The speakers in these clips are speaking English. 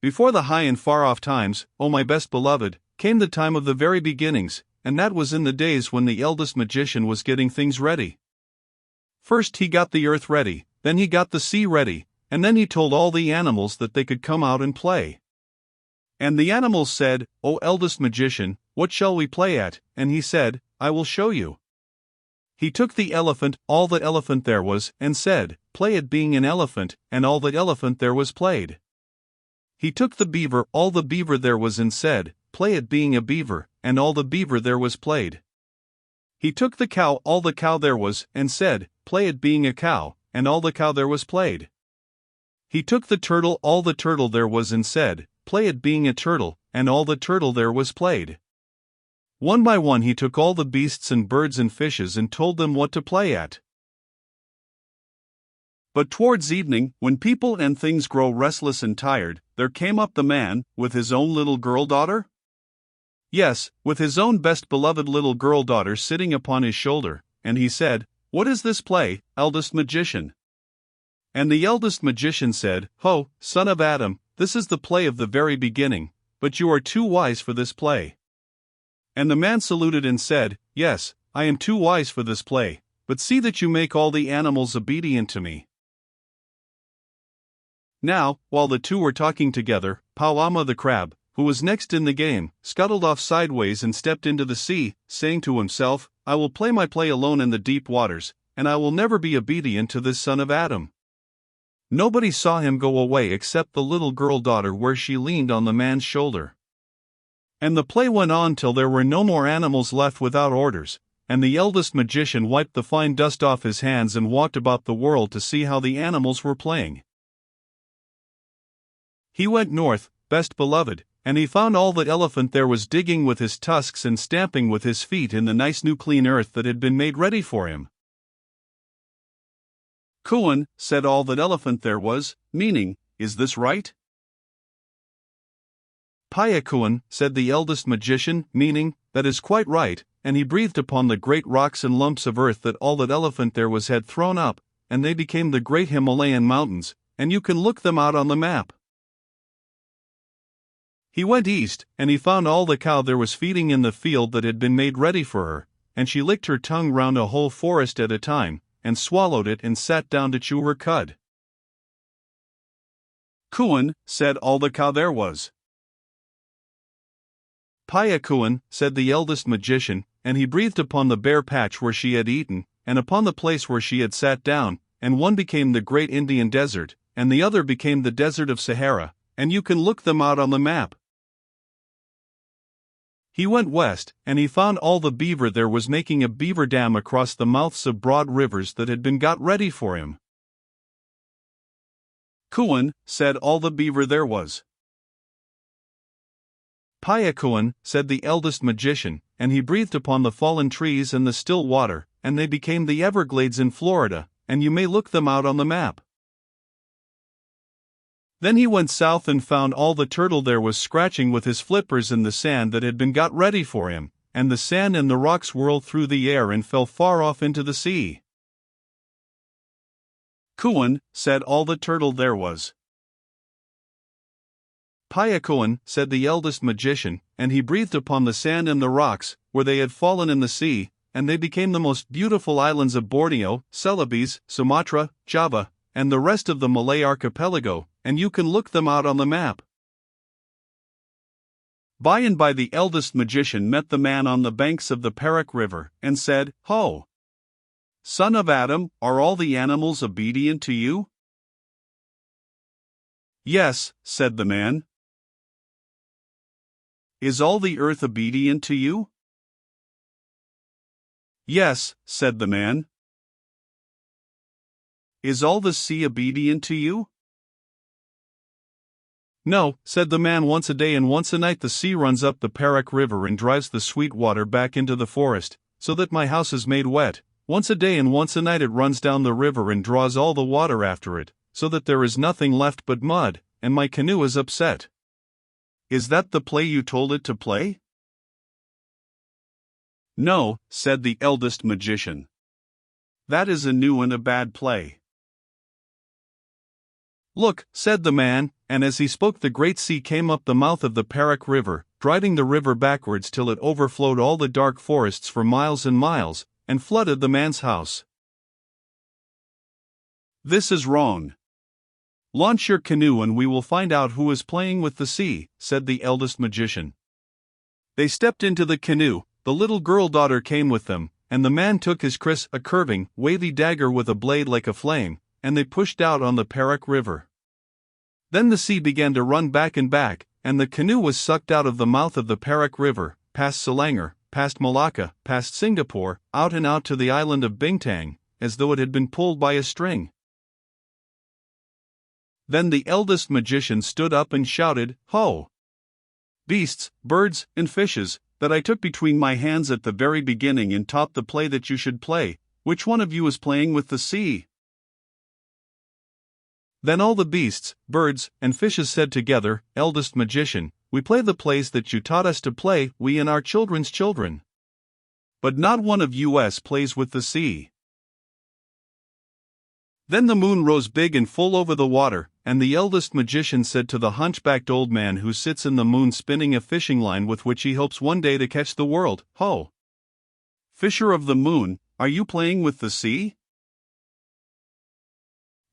Before the high and far-off times, O my best beloved, came the time of the very beginnings, and that was in the days when the eldest magician was getting things ready. First he got the earth ready, then he got the sea ready, and then he told all the animals that they could come out and play. And the animals said, O eldest magician, what shall we play at? And he said, I will show you. He took the elephant, all that elephant there was, and said, Play at being an elephant, and all that elephant there was played. He took the beaver, all the beaver there was, and said, Play at being a beaver, and all the beaver there was played. He took the cow, all the cow there was, and said, Play at being a cow, and all the cow there was played. He took the turtle, all the turtle there was, and said, Play at being a turtle, and all the turtle there was played. One by one he took all the beasts and birds and fishes and told them what to play at. But towards evening, when people and things grow restless and tired, there came up the man, with his own little girl-daughter? Yes, with his own best beloved little girl-daughter sitting upon his shoulder, and he said, What is this play, eldest magician? And the eldest magician said, Ho, son of Adam, this is the play of the very beginning, but you are too wise for this play. And the man saluted and said, Yes, I am too wise for this play, but see that you make all the animals obedient to me. Now, while the two were talking together, Pauama the crab, who was next in the game, scuttled off sideways and stepped into the sea, saying to himself, I will play my play alone in the deep waters, and I will never be obedient to this son of Adam. Nobody saw him go away except the little girl-daughter where she leaned on the man's shoulder. And the play went on till there were no more animals left without orders, and the eldest magician wiped the fine dust off his hands and walked about the world to see how the animals were playing. He went north, best beloved, and he found all that elephant there was digging with his tusks and stamping with his feet in the nice new clean earth that had been made ready for him. Kuan, said all that elephant there was, meaning, Is this right? Payakuan, said the eldest magician, meaning, That is quite right, and he breathed upon the great rocks and lumps of earth that all that elephant there was had thrown up, and they became the great Himalayan mountains, and you can look them out on the map. He went east, and he found all the cow there was feeding in the field that had been made ready for her, and she licked her tongue round a whole forest at a time, and swallowed it and sat down to chew her cud. Kuan, said all the cow there was. Payakuan, said the eldest magician, and he breathed upon the bare patch where she had eaten, and upon the place where she had sat down, and one became the great Indian desert, and the other became the desert of Sahara, and you can look them out on the map. He went west, and he found all the beaver there was making a beaver dam across the mouths of broad rivers that had been got ready for him. Kuan, said all the beaver there was. Payakuan, said the eldest magician, and he breathed upon the fallen trees and the still water, and they became the Everglades in Florida, and you may look them out on the map. Then he went south and found all the turtle there was scratching with his flippers in the sand that had been got ready for him, and the sand and the rocks whirled through the air and fell far off into the sea. Kuan, said all the turtle there was. Payakuan, said the eldest magician, and he breathed upon the sand and the rocks, where they had fallen in the sea, and they became the most beautiful islands of Borneo, Celebes, Sumatra, Java, and the rest of the Malay archipelago, and you can look them out on the map. By and by the eldest magician met the man on the banks of the Perak River, and said, Ho! Son of Adam, are all the animals obedient to you? Yes, said the man. Is all the earth obedient to you? Yes, said the man. Is all the sea obedient to you? No, said the man. Once a day and once a night the sea runs up the Perak River and drives the sweet water back into the forest, so that my house is made wet. Once a day and once a night it runs down the river and draws all the water after it, so that there is nothing left but mud, and my canoe is upset. Is that the play you told it to play? No, said the eldest magician. That is a new and a bad play. Look, said the man, And as he spoke, the great sea came up the mouth of the Perak River, driving the river backwards till it overflowed all the dark forests for miles and miles, and flooded the man's house. "This is wrong. Launch your canoe and we will find out who is playing with the sea," said the eldest magician. They stepped into the canoe, the little girl daughter came with them, and the man took his kris, a curving, wavy dagger with a blade like a flame, and they pushed out on the Perak River. Then the sea began to run back and back, and the canoe was sucked out of the mouth of the Perak River, past Selangor, past Malacca, past Singapore, out and out to the island of Bintang, as though it had been pulled by a string. Then the eldest magician stood up and shouted, "Ho! Beasts, birds, and fishes, that I took between my hands at the very beginning and taught the play that you should play, which one of you is playing with the sea?" Then all the beasts, birds, and fishes said together, "Eldest magician, we play the plays that you taught us to play, we and our children's children. But not one of us plays with the sea." Then the moon rose big and full over the water, and the eldest magician said to the hunchbacked old man who sits in the moon spinning a fishing line with which he hopes one day to catch the world, "Ho! Fisher of the moon, are you playing with the sea?"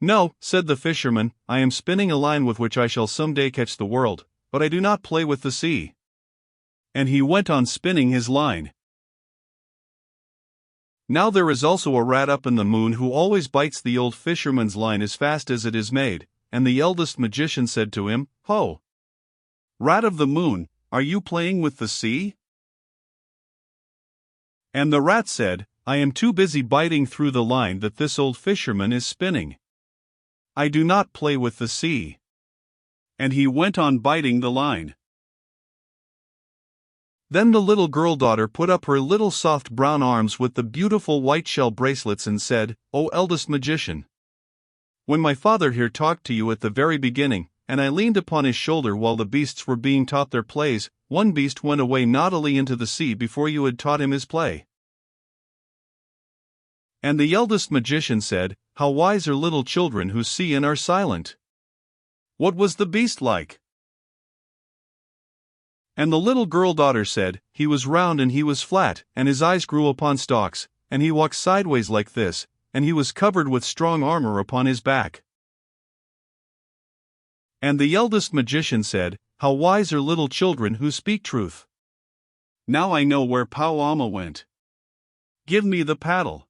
"No," said the fisherman, "I am spinning a line with which I shall some day catch the world, but I do not play with the sea." And he went on spinning his line. Now there is also a rat up in the moon who always bites the old fisherman's line as fast as it is made, and the eldest magician said to him, "Ho! Rat of the moon, are you playing with the sea?" And the rat said, "I am too busy biting through the line that this old fisherman is spinning. I do not play with the sea." And he went on biting the line. Then the little girl daughter put up her little soft brown arms with the beautiful white shell bracelets and said, "O eldest magician! When my father here talked to you at the very beginning, and I leaned upon his shoulder while the beasts were being taught their plays, one beast went away naughtily into the sea before you had taught him his play." And the eldest magician said, "How wise are little children who see and are silent! What was the beast like?" And the little girl daughter said, "He was round and he was flat, and his eyes grew upon stalks, and he walked sideways like this, and he was covered with strong armor upon his back." And the eldest magician said, "How wise are little children who speak truth! Now I know where Pauama went. Give me the paddle."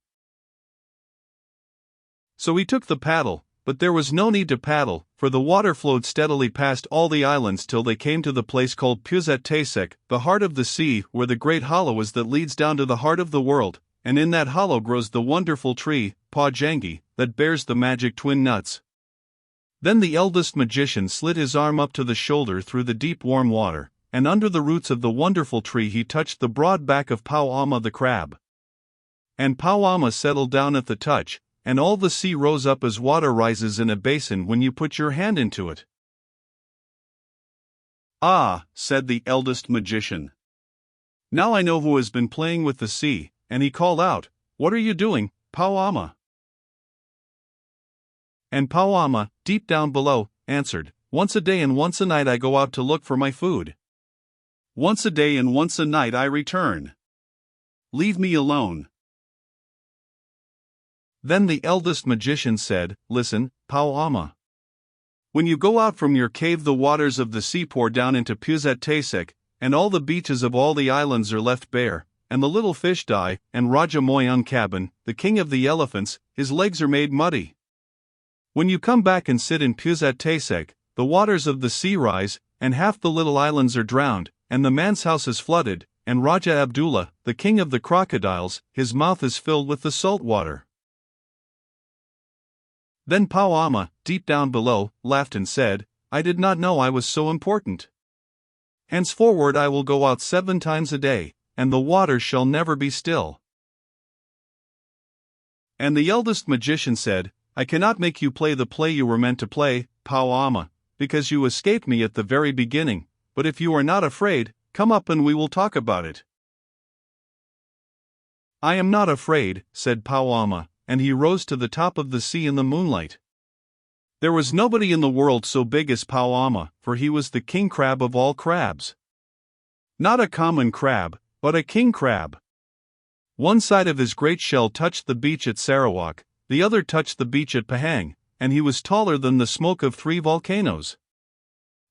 So he took the paddle, but there was no need to paddle, for the water flowed steadily past all the islands till they came to the place called Pusat Tasek, the heart of the sea, where the great hollow is that leads down to the heart of the world, and in that hollow grows the wonderful tree, Pa Jangi, that bears the magic twin nuts. Then the eldest magician slid his arm up to the shoulder through the deep warm water, and under the roots of the wonderful tree he touched the broad back of Pauama the crab. And Pauama settled down at the touch, and all the sea rose up as water rises in a basin when you put your hand into it. "Ah," said the eldest magician. "Now I know who has been playing with the sea," and he called out, "What are you doing, Pauama?" And Pauama, deep down below, answered, "Once a day and once a night I go out to look for my food. Once a day and once a night I return. Leave me alone." Then the eldest magician said, "Listen, Pauama. When you go out from your cave the waters of the sea pour down into Pusat Tasek, and all the beaches of all the islands are left bare, and the little fish die, and Raja Moyung Kabin, the king of the elephants, his legs are made muddy. When you come back and sit in Pusat Tasek, the waters of the sea rise, and half the little islands are drowned, and the man's house is flooded, and Raja Abdullah, the king of the crocodiles, his mouth is filled with the salt water." Then Pauama, deep down below, laughed and said, "I did not know I was so important. Henceforward I will go out 7 times a day, and the waters shall never be still." And the eldest magician said, "I cannot make you play the play you were meant to play, Pauama, because you escaped me at the very beginning, but if you are not afraid, come up and we will talk about it." "I am not afraid," said Pauama, and he rose to the top of the sea in the moonlight. There was nobody in the world so big as Pauama, for he was the king crab of all crabs. Not a common crab, but a king crab. One side of his great shell touched the beach at Sarawak, the other touched the beach at Pahang, and he was taller than the smoke of 3 volcanoes.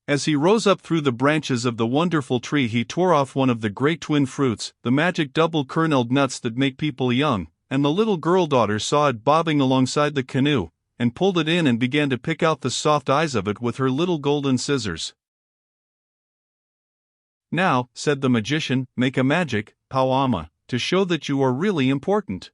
As he rose up through the branches of the wonderful tree, he tore off one of the great twin fruits, the magic double-kerneled nuts that make people young, and the little girl-daughter saw it bobbing alongside the canoe, and pulled it in and began to pick out the soft eyes of it with her little golden scissors. "Now," said the magician, "make a magic, Pauama, to show that you are really important."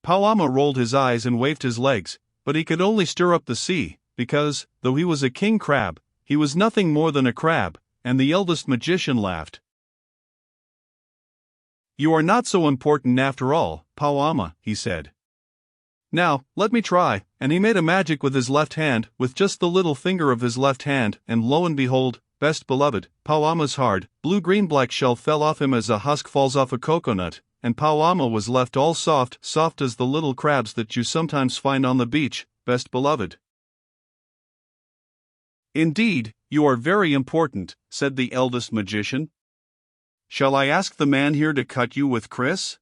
Pauama rolled his eyes and waved his legs, but he could only stir up the sea, because, though he was a king crab, he was nothing more than a crab, and the eldest magician laughed. "You are not so important after all, Pauama," he said. "Now, let me try," and he made a magic with his left hand, with just the little finger of his left hand, and lo and behold, best beloved, Pauama's hard, blue-green-black shell fell off him as a husk falls off a coconut, and Pauama was left all soft as the little crabs that you sometimes find on the beach, best beloved. "Indeed, you are very important," said the eldest magician. "Shall I ask the man here to cut you with Chris?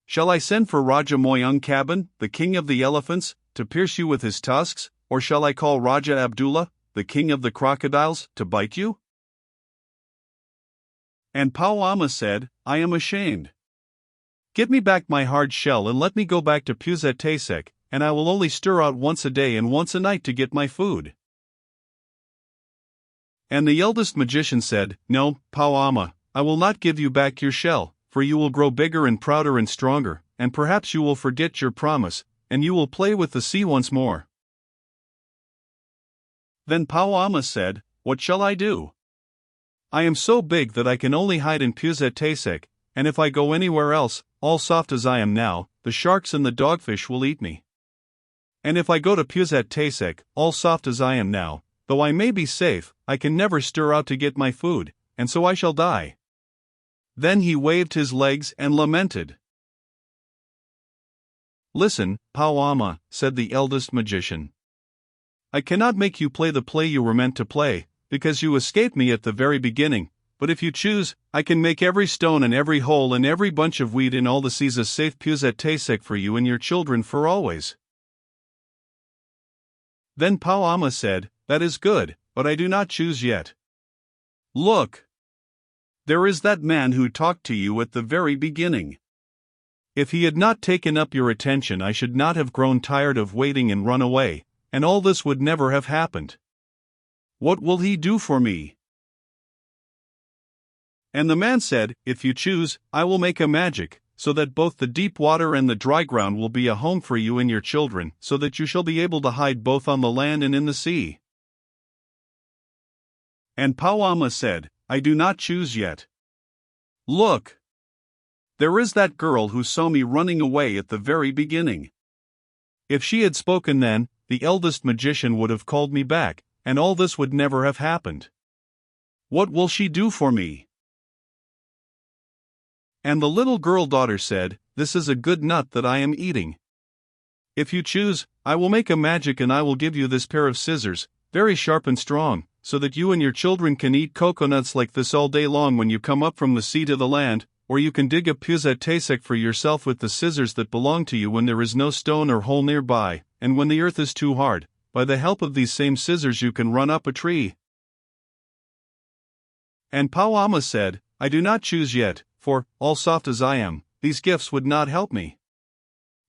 Shall I send for Raja Moyung Kabin, the king of the elephants, to pierce you with his tusks, or shall I call Raja Abdullah, the king of the crocodiles, to bite you?" And Pauama said, "I am ashamed. Give me back my hard shell and let me go back to Pusat Tasek, and I will only stir out once a day and once a night to get my food." And the eldest magician said, "No, Pauama, I will not give you back your shell, for you will grow bigger and prouder and stronger, and perhaps you will forget your promise, and you will play with the sea once more." Then Pauama said, "What shall I do? I am so big that I can only hide in Pusat Tasek, and if I go anywhere else, all soft as I am now, the sharks and the dogfish will eat me. And if I go to Pusat Tasek, all soft as I am now, though I may be safe, I can never stir out to get my food, and so I shall die." Then he waved his legs and lamented. "Listen, Pauama," said the eldest magician. "I cannot make you play the play you were meant to play, because you escaped me at the very beginning, but if you choose, I can make every stone and every hole and every bunch of weed in all the seas a safe Pusat Tasek for you and your children for always." Then Pauama said, "That is good, but I do not choose yet. Look! There is that man who talked to you at the very beginning. If he had not taken up your attention, I should not have grown tired of waiting and run away, and all this would never have happened. What will he do for me?" And the man said, "If you choose, I will make a magic, so that both the deep water and the dry ground will be a home for you and your children, so that you shall be able to hide both on the land and in the sea." And Pauama said, "I do not choose yet. Look! There is that girl who saw me running away at the very beginning. If she had spoken then, the eldest magician would have called me back, and all this would never have happened. What will she do for me?" And the little girl-daughter said, "This is a good nut that I am eating. If you choose, I will make a magic and I will give you this pair of scissors, very sharp and strong, so that you and your children can eat coconuts like this all day long when you come up from the sea to the land, or you can dig a Pusat Tasek for yourself with the scissors that belong to you when there is no stone or hole nearby, and when the earth is too hard, by the help of these same scissors you can run up a tree." And Pauama said, "I do not choose yet, for, all soft as I am, these gifts would not help me.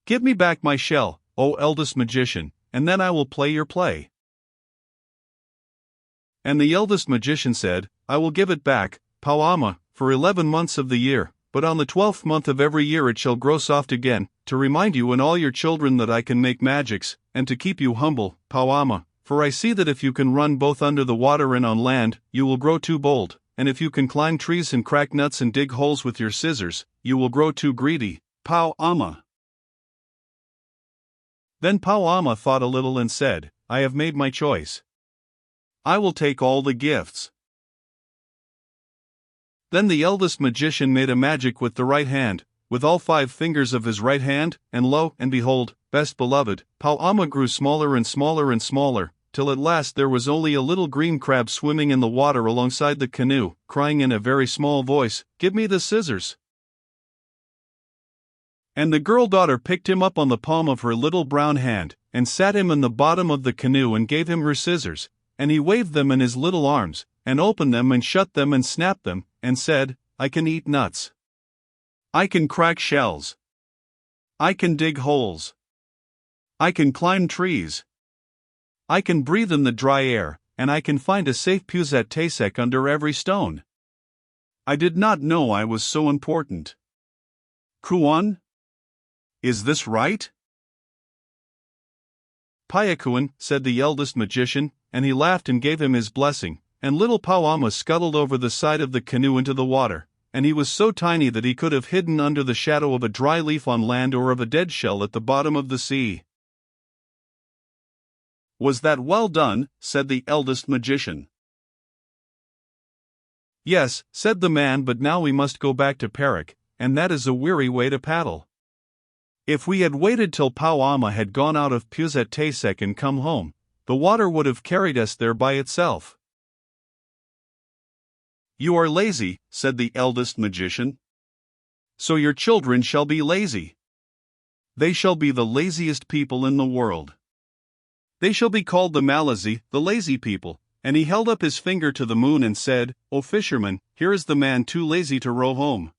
Give me back my shell, O eldest magician, and then I will play your play." And the eldest magician said, "I will give it back, Pauama, for 11 months of the year, but on the 12th month of every year it shall grow soft again, to remind you and all your children that I can make magics, and to keep you humble, Pauama, for I see that if you can run both under the water and on land, you will grow too bold, and if you can climb trees and crack nuts and dig holes with your scissors, you will grow too greedy, Pauama." Then Pauama thought a little and said, "I have made my choice. I will take all the gifts." Then the eldest magician made a magic with the right hand, with all 5 fingers of his right hand, and lo and behold, best beloved, Pao Ama grew smaller and smaller and smaller, till at last there was only a little green crab swimming in the water alongside the canoe, crying in a very small voice, "Give me the scissors." And the girl-daughter picked him up on the palm of her little brown hand, and sat him in the bottom of the canoe and gave him her scissors, and he waved them in his little arms, and opened them and shut them and snapped them, and said, "I can eat nuts. I can crack shells. I can dig holes. I can climb trees. I can breathe in the dry air, and I can find a safe puisat under every stone. I did not know I was so important. Kuan? Is this right?" "Payakuan," said the eldest magician, and he laughed and gave him his blessing, and little Pao Ama scuttled over the side of the canoe into the water, and he was so tiny that he could have hidden under the shadow of a dry leaf on land or of a dead shell at the bottom of the sea. "Was that well done?" said the eldest magician. "Yes," said the man, "but now we must go back to Perak, and that is a weary way to paddle. If we had waited till Pao Ama had gone out of Puisat and come home, the water would have carried us there by itself." "You are lazy," said the eldest magician. "So your children shall be lazy. They shall be the laziest people in the world. They shall be called the Malazi, the lazy people." And he held up his finger to the moon and said, "O fisherman, here is the man too lazy to row home.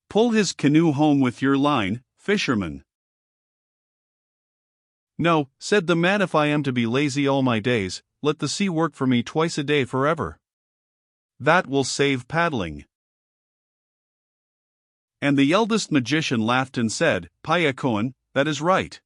Pull his canoe home with your line, fisherman." "No," said the man, "if I am to be lazy all my days, let the sea work for me twice a day forever. That will save paddling." And the eldest magician laughed and said, "Payakuan, that is right."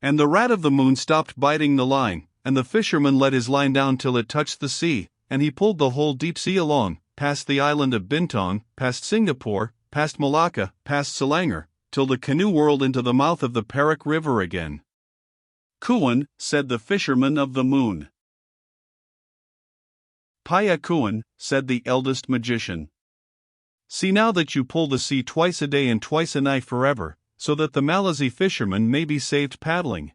And the rat of the moon stopped biting the line, and the fisherman let his line down till it touched the sea, and he pulled the whole deep sea along, past the island of Bintang, past Singapore, past Malacca, past Selangor, till the canoe whirled into the mouth of the Perak River again. "Kuan," said the fisherman of the moon. "Payakuan," said the eldest magician. "See now that you pull the sea twice a day and twice a night forever, so that the Malazi fisherman may be saved paddling.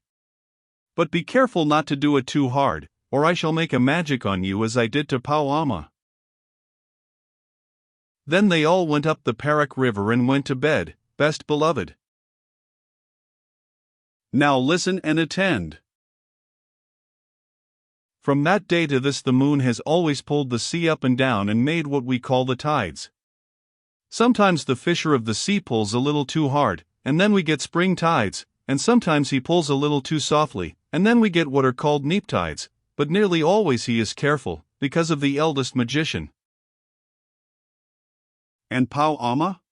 But be careful not to do it too hard, or I shall make a magic on you as I did to Pao Ama." Then they all went up the Perak River and went to bed, best beloved. Now listen and attend. From that day to this the moon has always pulled the sea up and down and made what we call the tides. Sometimes the fisher of the sea pulls a little too hard, and then we get spring tides, and sometimes he pulls a little too softly, and then we get what are called neap tides, but nearly always he is careful, because of the eldest magician. And Pao Ama?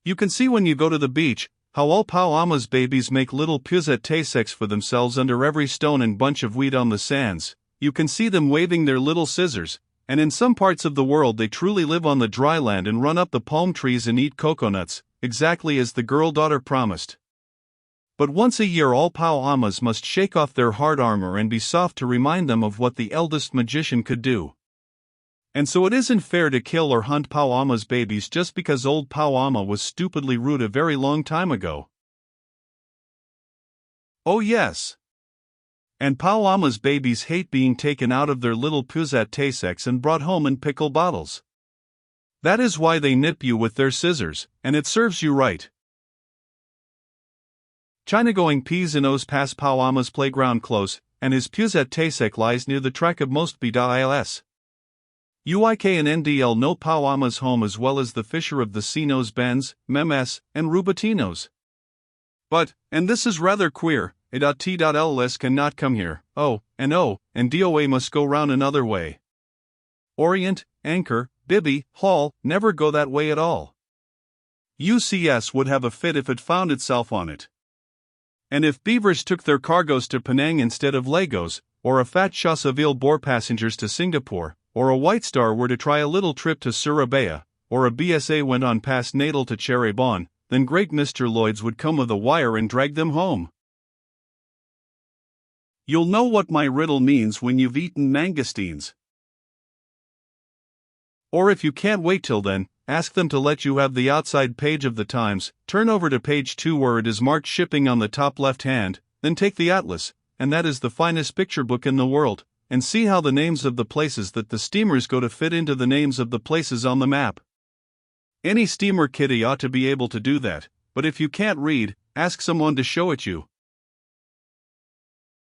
You can see when you go to the beach, how all Pao Ama's babies make little puisat for themselves under every stone and bunch of weed on the sands. You can see them waving their little scissors, and in some parts of the world they truly live on the dry land and run up the palm trees and eat coconuts, exactly as the girl-daughter promised. But once a year all Pao Amas must shake off their hard armor and be soft to remind them of what the eldest magician could do. And so it isn't fair to kill or hunt Pao Ama's babies just because old Pao Ama was stupidly rude a very long time ago. Oh yes. And Pao Ama's babies hate being taken out of their little puisat and brought home in pickle bottles. That is why they nip you with their scissors, and it serves you right. China going P's and O's pass Pao Ama's playground close, and his puisat lies near the track of most BDILS. UIK and NDL know Pao Ama's home as well as the fisher of the sea knows Ben's, Memes, and Rubatinos. But, and this is rather queer, A.T.LS cannot come here, and DOA must go round another way. Orient, Anchor, Bibby, Hall, never go that way at all. UCS would have a fit if it found itself on it. And if beavers took their cargoes to Penang instead of Lagos, or a fat Chassaville bore passengers to Singapore, or a White Star were to try a little trip to Surabaya, or a BSA went on past Natal to Cirebon, then great Mr. Lloyd's would come with a wire and drag them home. You'll know what my riddle means when you've eaten mangosteens. Or if you can't wait till then, ask them to let you have the outside page of the Times, turn over to page 2 where it is marked shipping on the top left hand, then take the atlas, and that is the finest picture book in the world, and see how the names of the places that the steamers go to fit into the names of the places on the map. Any steamer kiddie ought to be able to do that, but if you can't read, ask someone to show it you.